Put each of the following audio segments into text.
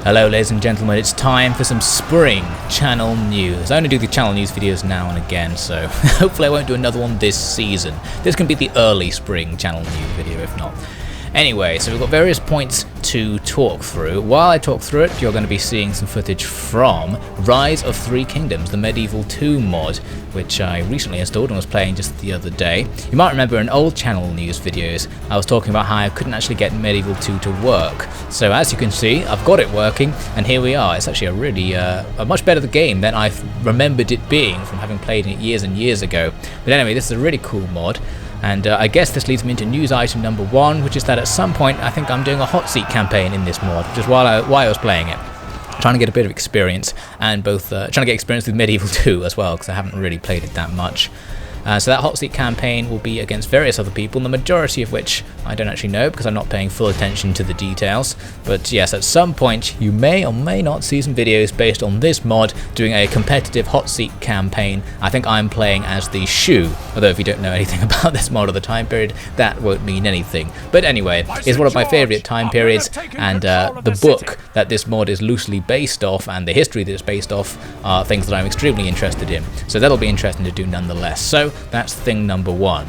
Hello ladies and gentlemen, it's time for some spring channel news. I only do the channel news videos now and again, so hopefully I won't do another one this season. This can be the early spring channel news video if not. Anyway, so we've got various points to talk through. While I talk through it, you're going to be seeing some footage from Rise of Three Kingdoms, the Medieval 2 mod, which I recently installed and was playing just the other day. You might remember in old channel news videos, I was talking about how I couldn't actually get Medieval 2 to work. So as you can see, I've got it working, and here we are. It's actually a really, a much better game than I remembered it being from having played it years and years ago. But anyway, this is a really cool mod. And I guess this leads me into news item number 1, which is that at some point I think I'm doing a hot seat campaign in this mod, which is why I was playing it. Trying to get a bit of experience, and both trying to get experience with Medieval 2 as well, because I haven't really played it that much. So that hot seat campaign will be against various other people, the majority of which I don't actually know because I'm not paying full attention to the details. But yes, at some point you may or may not see some videos based on this mod doing a competitive hot seat campaign. I think I'm playing as the Shu, although if you don't know anything about this mod or the time period, that won't mean anything. But anyway, it's one of my favourite time periods, and the book that this mod is loosely based off and the history that it's based off are things that I'm extremely interested in. So that'll be interesting to do nonetheless. So that's thing number 1.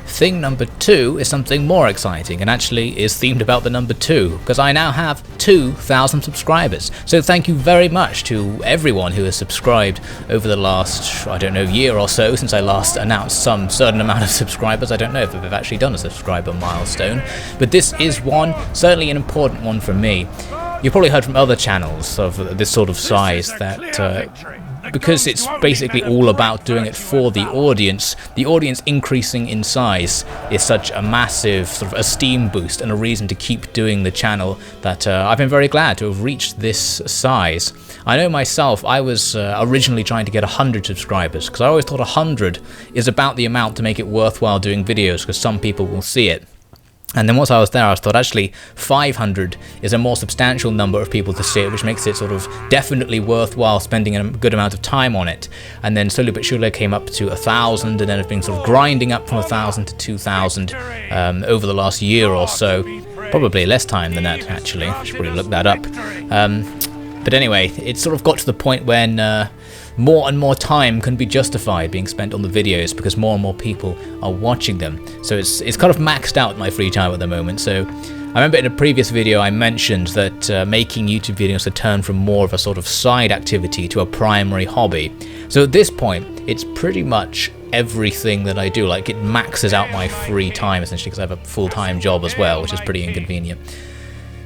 Thing number 2 is something more exciting, and actually is themed about the number 2, because I now have 2,000 subscribers. So thank you very much to everyone who has subscribed over the last, I don't know, year or so since I last announced some certain amount of subscribers. I don't know if I've actually done a subscriber milestone, but this is one, certainly an important one for me. You've probably heard from other channels of this sort of size that because it's basically all about doing it for the audience increasing in size is such a massive sort of esteem boost and a reason to keep doing the channel that I've been very glad to have reached this size. I know myself, I was originally trying to get 100 subscribers because I always thought 100 is about the amount to make it worthwhile doing videos because some people will see it. And then once I was there, I thought actually 500 is a more substantial number of people to see it, which makes it sort of definitely worthwhile spending a good amount of time on it. And then slowly but surely I came up to 1,000, and then it's been sort of grinding up from 1,000 to 2,000 over the last year or so. Probably less time than that, actually. I should probably look that up. But anyway, it sort of got to the point when more and more time can be justified being spent on the videos because more and more people are watching them. So it's kind of maxed out my free time at the moment. So I remember in a previous video I mentioned that making YouTube videos had turned from more of a sort of side activity to a primary hobby. So at this point, it's pretty much everything that I do. Like, it maxes out my free time essentially because I have a full-time job as well, which is pretty inconvenient.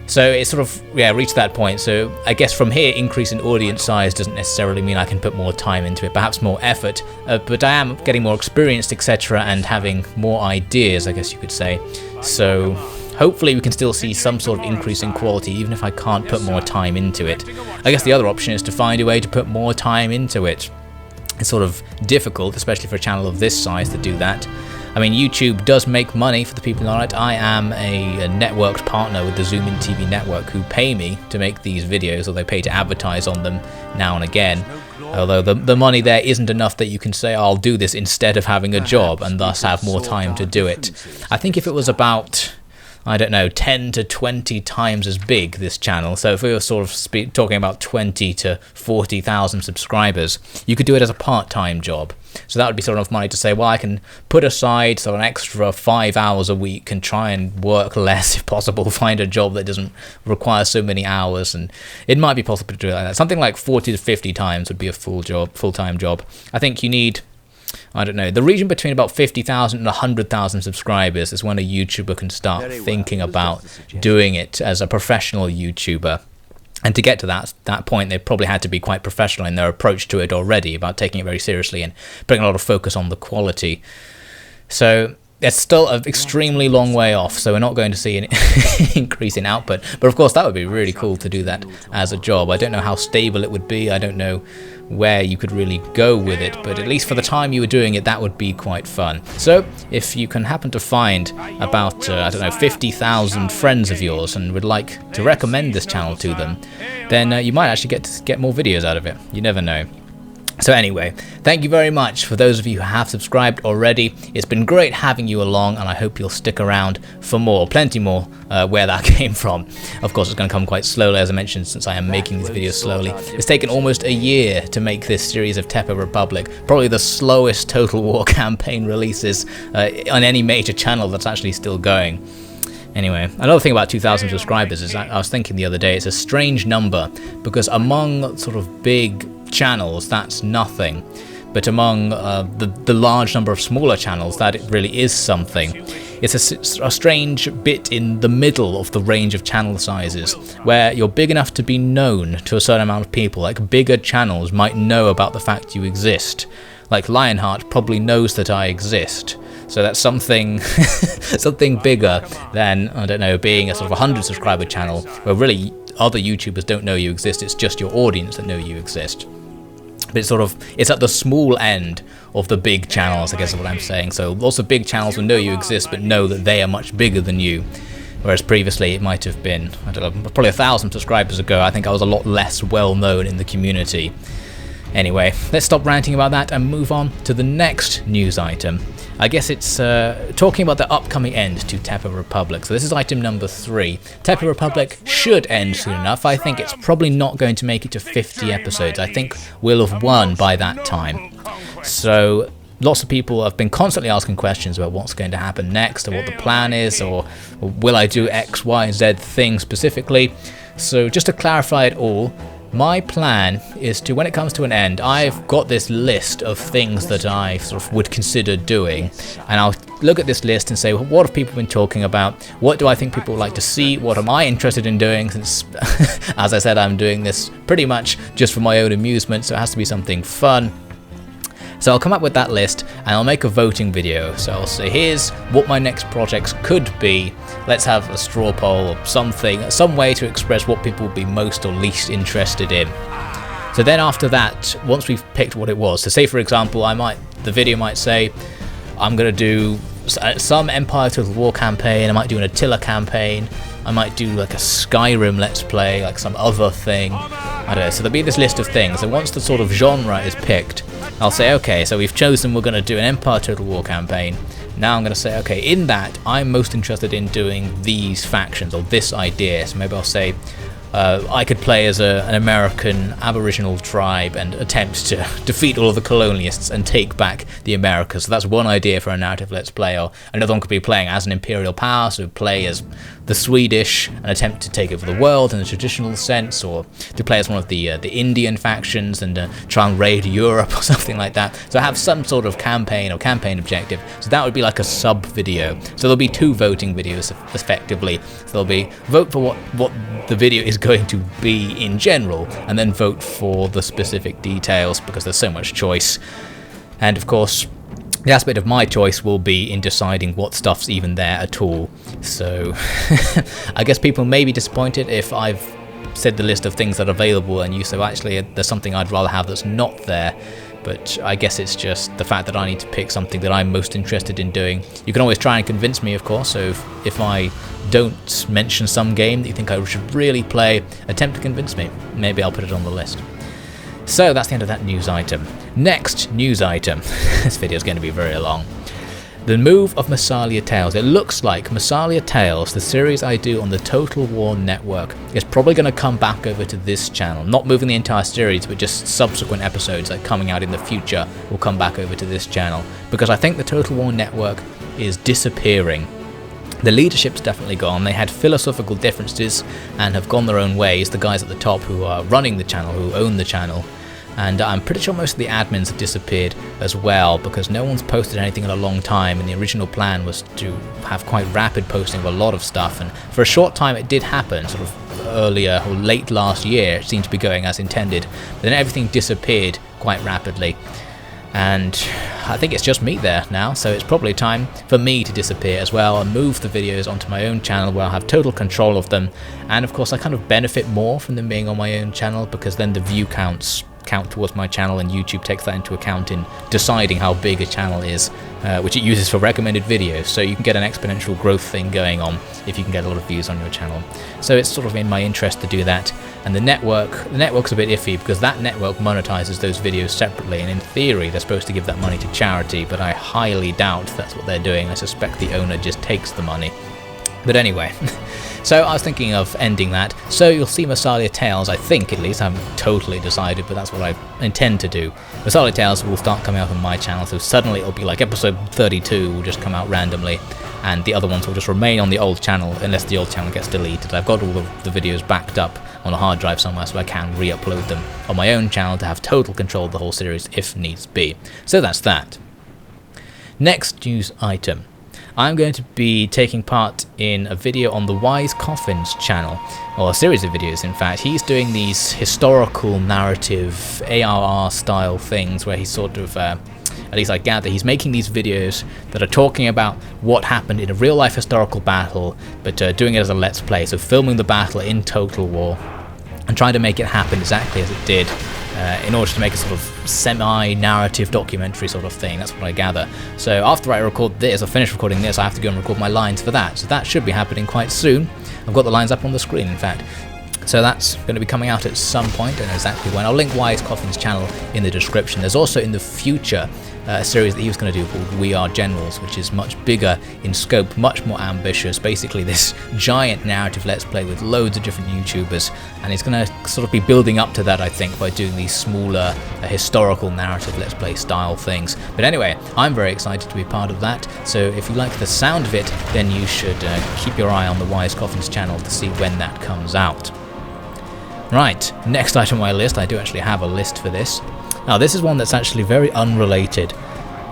So it sort of, reached that point. So I guess from here, increase in audience size doesn't necessarily mean I can put more time into it, perhaps more effort, but I am getting more experienced, etc., and having more ideas, I guess you could say. So hopefully we can still see some sort of increase in quality, even if I can't put more time into it. I guess the other option is to find a way to put more time into it. It's sort of difficult, especially for a channel of this size, to do that. I mean, YouTube does make money for the people on it. I am a networked partner with the Zoom In TV network who pay me to make these videos, or they pay to advertise on them now and again. Although the money there isn't enough that you can say, oh, I'll do this instead of having a job and thus have more time to do it. I think if it was about, I don't know, 10 to 20 times as big, this channel, so if we were sort of talking about 20 to 40,000 subscribers, you could do it as a part-time job. So that would be sort of enough money to say, well, I can put aside sort of an extra 5 hours a week and try and work less if possible, find a job that doesn't require so many hours, and it might be possible to do it like that. Something like 40 to 50 times would be a full-time job. I think you need, I don't know, the region between about 50,000 and 100,000 subscribers is when a YouTuber can start thinking about doing it as a professional YouTuber. And to get to that point, they probably had to be quite professional in their approach to it already, about taking it very seriously and putting a lot of focus on the quality. So it's still an extremely long way off, so we're not going to see an increase in output. But of course, that would be really cool to do that as a job. I don't know how stable it would be. I don't know where you could really go with it, but at least for the time you were doing it, that would be quite fun. So if you can happen to find about, I don't know, 50,000 friends of yours and would like to recommend this channel to them, then you might actually get more videos out of it. You never know. So anyway, thank you very much for those of you who have subscribed already. It's been great having you along, and I hope you'll stick around for more, plenty more, where that came from. Of course, it's going to come quite slowly, as I mentioned, since I am making these videos slowly. It's taken almost a year to make this series of Tepe Republic, probably the slowest Total War campaign releases on any major channel that's actually still going. Anyway, another thing about 2,000 subscribers is I was thinking the other day, it's a strange number, because among sort of big channels, that's nothing. But among the large number of smaller channels, that it really is something. It's a strange bit in the middle of the range of channel sizes, where you're big enough to be known to a certain amount of people. Like, bigger channels might know about the fact you exist. Like, Lionheart probably knows that I exist. So that's something something bigger than, I don't know, being a sort of 100 subscriber channel where really other YouTubers don't know you exist, it's just your audience that know you exist. But it's at the small end of the big channels, I guess is what I'm saying. So lots of big channels will know you exist but know that they are much bigger than you. Whereas previously it might have been, I don't know, probably 1,000 subscribers ago, I think I was a lot less well known in the community. Anyway, let's stop ranting about that and move on to the next news item. I guess it's talking about the upcoming end to Tepe Republic. So this is item number 3. Tepe Republic should end soon enough. I think it's probably not going to make it to 50 episodes. I think we'll have won by that time. So lots of people have been constantly asking questions about what's going to happen next, or what the plan is, or will I do X, Y, Z thing specifically. So just to clarify it all, my plan is to, when it comes to an end, I've got this list of things that I sort of would consider doing, and I'll look at this list and say, well, what have people been talking about? What do I think people would like to see? What am I interested in doing? Since, as I said, I'm doing this pretty much just for my own amusement, so it has to be something fun. So I'll come up with that list and I'll make a voting video. So I'll say, here's what my next projects could be. Let's have a straw poll or something, some way to express what people would be most or least interested in. So then after that, once we've picked what it was, so say for example, the video might say, I'm going to do some Empire Total War campaign, I might do an Attila campaign, I might do like a Skyrim Let's Play, like some other thing, I don't know. So there'll be this list of things, and once the sort of genre is picked, I'll say, okay, so we've chosen we're going to do an Empire Total War campaign. Now I'm going to say, okay, in that, I'm most interested in doing these factions, or this idea. So maybe I'll say, I could play as an American Aboriginal tribe and attempt to defeat all of the colonialists and take back the Americas. So that's one idea for a narrative Let's Play. Or another one could be playing as an imperial power, so play as the Swedish and attempt to take over the world in a traditional sense, or to play as one of the Indian factions and try and raid Europe or something like that. So have some sort of campaign or campaign objective. So that would be like a sub video. So there'll be 2 voting videos effectively. So there'll be vote for what the video is going to be in general, and then vote for the specific details, because there's so much choice. And of course, the aspect of my choice will be in deciding what stuff's even there at all. So I guess people may be disappointed if I've said the list of things that are available and you say, well, actually there's something I'd rather have that's not there. But I guess it's just the fact that I need to pick something that I'm most interested in doing. You can always try and convince me, of course, so if I don't mention some game that you think I should really play, attempt to convince me. Maybe I'll put it on the list. So that's the end of that news item. Next news item. This video is going to be very long. The move of Massalia Tales. It looks like Massalia Tales, the series I do on the Total War network, is probably going to come back over to this channel. Not moving the entire series, but just subsequent episodes that are coming out in the future will come back over to this channel. Because I think the Total War network is disappearing. The leadership's definitely gone. They had philosophical differences and have gone their own ways. The guys at the top who are running the channel, who own the channel. And I'm pretty sure most of the admins have disappeared as well, because no one's posted anything in a long time, and the original plan was to have quite rapid posting of a lot of stuff, and for a short time it did happen, sort of earlier or late last year it seemed to be going as intended, but then everything disappeared quite rapidly. And I think it's just me there now, so it's probably time for me to disappear as well and move the videos onto my own channel where I'll have total control of them. And of course I kind of benefit more from them being on my own channel, because then the view counts count towards my channel, and YouTube takes that into account in deciding how big a channel is, which it uses for recommended videos. So you can get an exponential growth thing going on if you can get a lot of views on your channel. So it's sort of in my interest to do that. And the network's a bit iffy because that network monetizes those videos separately, and in theory they're supposed to give that money to charity, but I highly doubt that's what they're doing. I suspect the owner just takes the money. But anyway, so I was thinking of ending that. So you'll see Massalia Tales, I think at least, I haven't totally decided, but that's what I intend to do. Massalia Tales will start coming out on my channel, so suddenly it'll be like episode 32 will just come out randomly, and the other ones will just remain on the old channel unless the old channel gets deleted. I've got all the videos backed up on a hard drive somewhere, so I can re-upload them on my own channel to have total control of the whole series if needs be. So that's that. Next news item. I'm going to be taking part in a video on the Wise Coffin's channel, or a series of videos in fact. He's doing these historical narrative ARR style things where he's sort of, at least I gather, he's making these videos that are talking about what happened in a real life historical battle, but doing it as a let's play, so filming the battle in Total War and trying to make it happen exactly as it did, in order to make a sort of semi-narrative documentary sort of thing. That's what I gather. So after I record this, or finish recording this, I have to go and record my lines for that. So that should be happening quite soon. I've got the lines up on the screen, in fact. So that's going to be coming out at some point, and exactly when. I'll link Wise Coffin's channel in the description. There's also in the future a series that he was going to do called We Are Generals, which is much bigger in scope, much more ambitious. Basically this giant narrative let's play with loads of different YouTubers, and he's going to sort of be building up to that, I think, by doing these smaller historical narrative let's play style things. But anyway, I'm very excited to be part of that, so if you like the sound of it, then you should keep your eye on the Wise Coffin's channel to see when that comes out. Right, next item on my list. I do actually have a list for this. Now this is one that's actually very unrelated.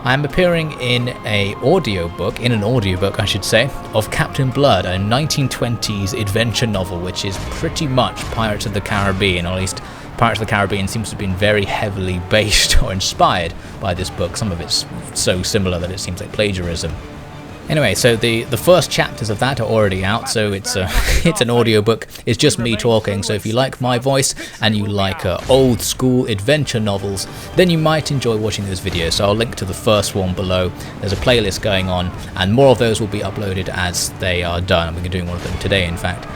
I am appearing in an audiobook I should say, of Captain Blood, a 1920s adventure novel which is pretty much Pirates of the Caribbean, or at least Pirates of the Caribbean seems to have been very heavily based or inspired by this book. Some of it's so similar that it seems like plagiarism. Anyway, so the first chapters of that are already out, so it's an audiobook. It's just me talking, so if you like my voice and you like old school adventure novels, then you might enjoy watching those videos. So I'll link to the first one below. There's a playlist going on, and more of those will be uploaded as they are done. I'm going to be doing one of them today, in fact.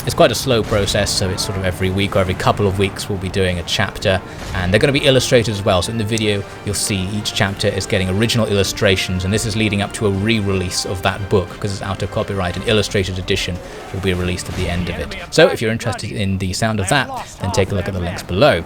It's quite a slow process, so it's sort of every week or every couple of weeks we'll be doing a chapter, and they're going to be illustrated as well. So in the video you'll see each chapter is getting original illustrations, and this is leading up to a re-release of that book because it's out of copyright. An illustrated edition will be released at the end of it. So if you're interested in the sound of that, then take a look at the links below.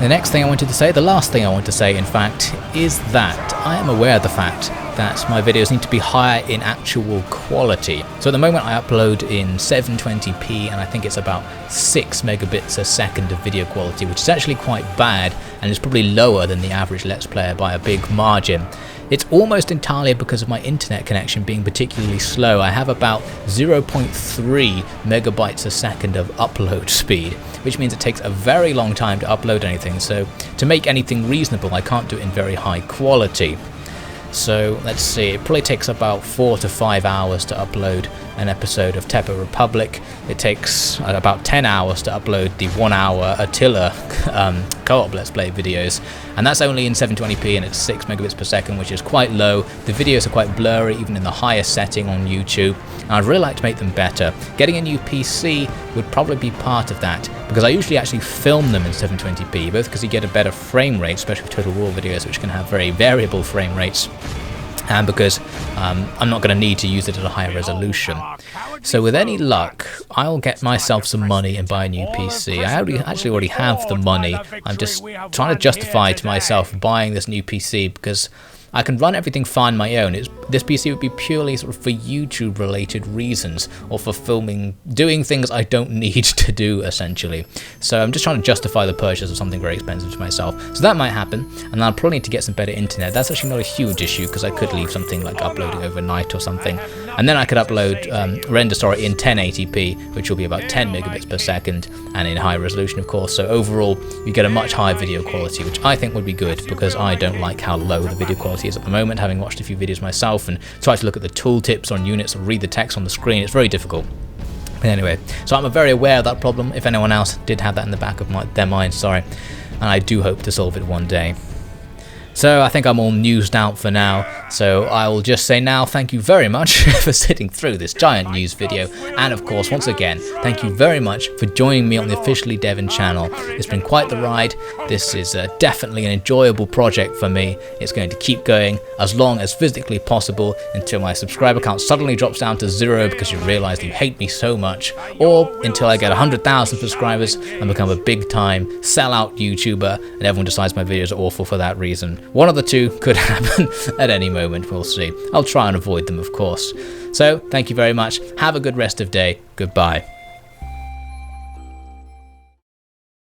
The next thing I wanted to say, the last thing I want to say in fact, is that I am aware of the fact that my videos need to be higher in actual quality. So at the moment I upload in 720p, and I think it's about 6 megabits a second of video quality, which is actually quite bad, and is probably lower than the average Let's Player by a big margin. It's almost entirely because of my internet connection being particularly slow. I have about 0.3 megabytes a second of upload speed, which means it takes a very long time to upload anything, so to make anything reasonable I can't do it in very high quality. So let's see, it probably takes about 4 to 5 hours to upload an episode of Tepa Republic. It takes about 10 hours to upload the 1 hour Attila co-op Let's Play videos, and that's only in 720p and it's 6 megabits per second, which is quite low. The videos are quite blurry even in the highest setting on YouTube, and I'd really like to make them better. Getting a new PC would probably be part of that, because I usually actually film them in 720p, both because you get a better frame rate, especially with Total War videos which can have very variable frame rates, and because I'm not going to need to use it at a higher resolution. So with any luck, I'll get myself some money and buy a new PC. I actually already have the money. I'm just trying to justify to myself buying this new PC because I can run everything fine on my own. This PC would be purely sort of for YouTube related reasons, or for filming, doing things I don't need to do essentially. So I'm just trying to justify the purchase of something very expensive to myself. So that might happen, and I'll probably need to get some better internet. That's actually not a huge issue because I could leave something like uploading overnight or something, and then I could upload render in 1080p, which will be about 10 megabits per second, and in high resolution of course. So overall you get a much higher video quality, which I think would be good because I don't like how low the video quality is at the moment, having watched a few videos myself and tried to look at the tooltips on units or read the text on the screen. It's very difficult. Anyway, so I'm very aware of that problem, if anyone else did have that in the back of their mind, sorry, and I do hope to solve it one day. So I think I'm all newsed out for now, so I will just say now thank you very much for sitting through this giant news video, and of course once again thank you very much for joining me on the Officially Devin channel. It's been quite the ride. This is definitely an enjoyable project for me. It's going to keep going as long as physically possible until my subscriber count suddenly drops down to 0 because you realise you hate me so much, or until I get 100,000 subscribers and become a big time sellout YouTuber and everyone decides my videos are awful for that reason. One of the two could happen at any moment, we'll see. I'll try and avoid them, of course. So, thank you very much. Have a good rest of day. Goodbye.